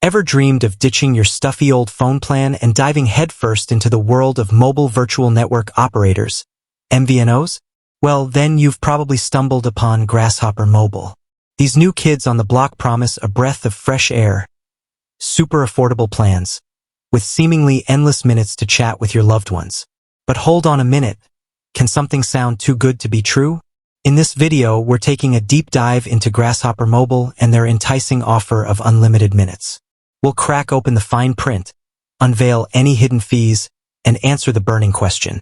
Ever dreamed of ditching your stuffy old phone plan and diving headfirst into the world of mobile virtual network operators, MVNOs? Well, then you've probably stumbled upon Grasshopper Mobile. These new kids on the block promise a breath of fresh air, super affordable plans, with seemingly endless minutes to chat with your loved ones. But hold on a minute, can something sound too good to be true? In this video, we're taking a deep dive into Grasshopper Mobile and their enticing offer of unlimited minutes. We'll crack open the fine print, unveil any hidden fees, and answer the burning question.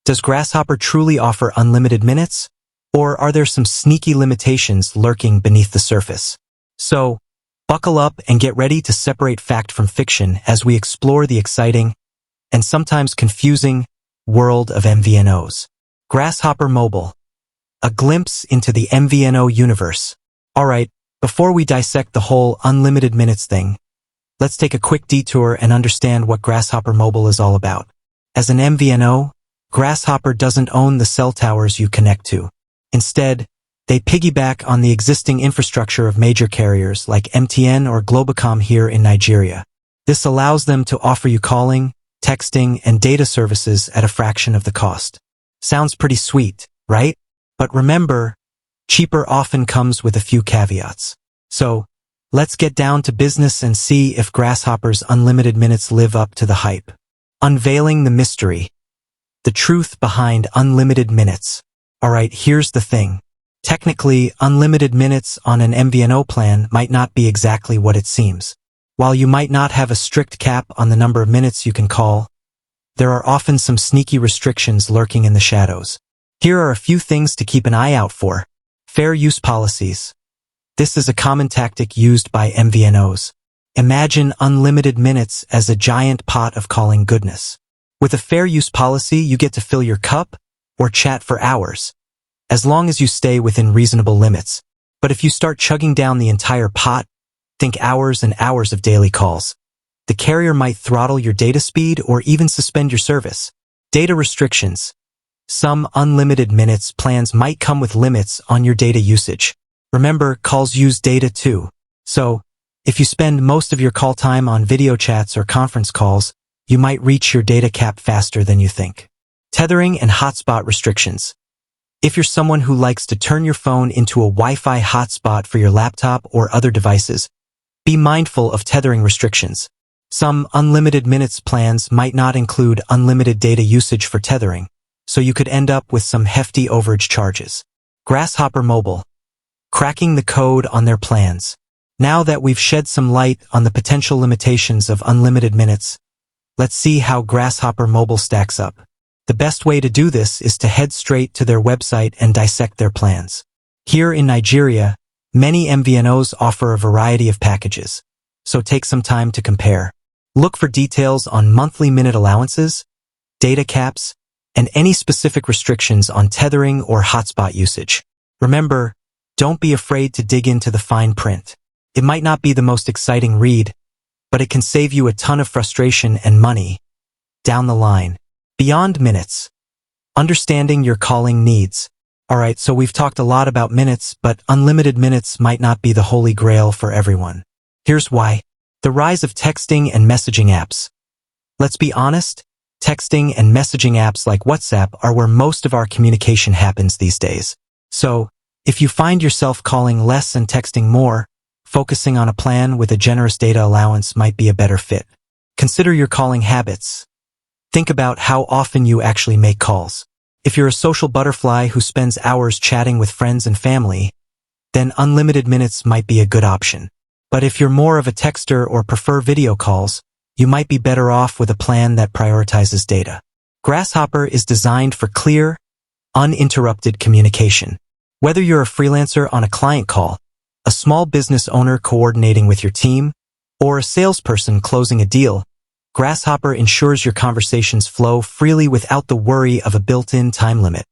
Does Grasshopper truly offer unlimited minutes, or are there some sneaky limitations lurking beneath the surface? So, buckle up and get ready to separate fact from fiction as we explore the exciting and sometimes confusing world of MVNOs. Grasshopper Mobile, a glimpse into the MVNO universe. Alright, before we dissect the whole unlimited minutes thing, let's take a quick detour and understand what Grasshopper Mobile is all about. As an MVNO, Grasshopper doesn't own the cell towers you connect to. Instead, they piggyback on the existing infrastructure of major carriers like MTN or Globacom here in Nigeria. This allows them to offer you calling, texting, and data services at a fraction of the cost. Sounds pretty sweet, right? But remember, cheaper often comes with a few caveats. So, let's get down to business and see if Grasshopper's unlimited minutes live up to the hype. Unveiling the mystery. The truth behind unlimited minutes. Alright, here's the thing. Technically, unlimited minutes on an MVNO plan might not be exactly what it seems. While you might not have a strict cap on the number of minutes you can call, there are often some sneaky restrictions lurking in the shadows. Here are a few things to keep an eye out for. Fair use policies. This is a common tactic used by MVNOs. Imagine unlimited minutes as a giant pot of calling goodness. With a fair use policy, you get to fill your cup or chat for hours, as long as you stay within reasonable limits. But if you start chugging down the entire pot, think hours and hours of daily calls. The carrier might throttle your data speed or even suspend your service. Data restrictions. Some unlimited minutes plans might come with limits on your data usage. Remember, calls use data too. So, if you spend most of your call time on video chats or conference calls, you might reach your data cap faster than you think. Tethering and hotspot restrictions. If you're someone who likes to turn your phone into a Wi-Fi hotspot for your laptop or other devices, be mindful of tethering restrictions. Some unlimited minutes plans might not include unlimited data usage for tethering, so you could end up with some hefty overage charges. Grasshopper Mobile. Cracking the code on their plans. Now that we've shed some light on the potential limitations of unlimited minutes, let's see how Grasshopper Mobile stacks up. The best way to do this is to head straight to their website and dissect their plans. Here in Nigeria, many MVNOs offer a variety of packages, so take some time to compare. Look for details on monthly minute allowances, data caps, and any specific restrictions on tethering or hotspot usage. Remember, don't be afraid to dig into the fine print. It might not be the most exciting read, but it can save you a ton of frustration and money down the line. Beyond minutes. Understanding your calling needs. Alright, so we've talked a lot about minutes, but unlimited minutes might not be the holy grail for everyone. Here's why. The rise of texting and messaging apps. Let's be honest, texting and messaging apps like WhatsApp are where most of our communication happens these days. So, if you find yourself calling less and texting more, focusing on a plan with a generous data allowance might be a better fit. Consider your calling habits. Think about how often you actually make calls. If you're a social butterfly who spends hours chatting with friends and family, then unlimited minutes might be a good option. But if you're more of a texter or prefer video calls, you might be better off with a plan that prioritizes data. Grasshopper is designed for clear, uninterrupted communication. Whether you're a freelancer on a client call, a small business owner coordinating with your team, or a salesperson closing a deal, Grasshopper ensures your conversations flow freely without the worry of a built-in time limit.